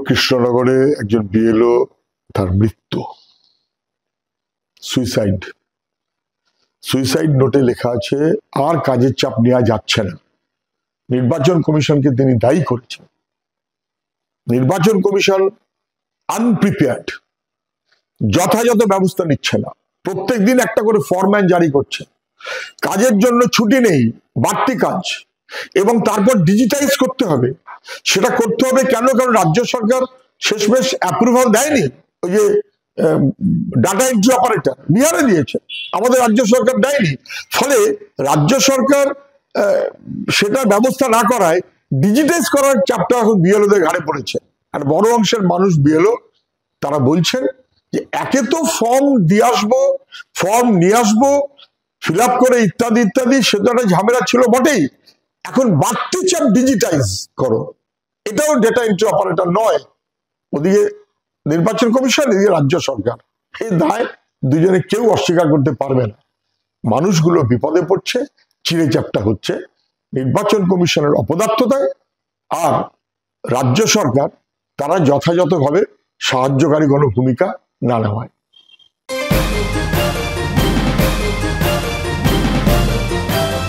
কৃষ্ণনগরে একজন বিএলও তার মৃত্যু, সুইসাইড নোটে লেখা আছে আর কাজের চাপ নেওয়া যাচ্ছে না। নির্বাচন কমিশনকে তিনি দায়ী করেছেন। নির্বাচন কমিশন আনপ্রিপেয়ার্ড, যথাযথ ব্যবস্থা নিচ্ছে না। প্রত্যেকদিন একটা করে ফরম্যান জারি করছে, কাজের জন্য ছুটি নেই, বাড়তি কাজ, এবং তারপর ডিজিটাইজ করতে হবে। সেটা করতে হবে কেন? কারণ রাজ্য সরকার শেষমেশ অ্যাপ্রুভাল দেয়নি। ওই যে ডাটা এন্ট্রি অপারেটর বিহারে দিয়েছে, আমাদের রাজ্য সরকার দেয়নি। ফলে রাজ্য সরকার সেটা ব্যবস্থা না করায় ডিজিটাইজ করার চাপটা এখন বিএলওদের ঘাড়ে পড়েছে। আর বড় অংশের মানুষ বিএলও তারা বলছেন যে একে তো ফর্ম দিয়ে আসবো, ফর্ম নিয়ে আসবো, ফিল আপ করে ইত্যাদি ইত্যাদি, সেটা একটা ঝামেলা ছিল বটেই। এখন বাড়তি চাপ ডিজিটাইজ করো, এটাও ডেটা এন্ট্রি অপারেটর নয়। ওদিকে নির্বাচন কমিশন, এদিকে রাজ্য সরকার, এই দায় দুজনে কেউ অস্বীকার করতে পারবে না। মানুষগুলো বিপদে পড়ছে, চিড়ে চ্যাপ্টা হচ্ছে নির্বাচন কমিশনের অপদার্থতায়, আর রাজ্য সরকার তারা যথাযথভাবে সাহায্যকারী কোনো ভূমিকা না নেওয়ায়।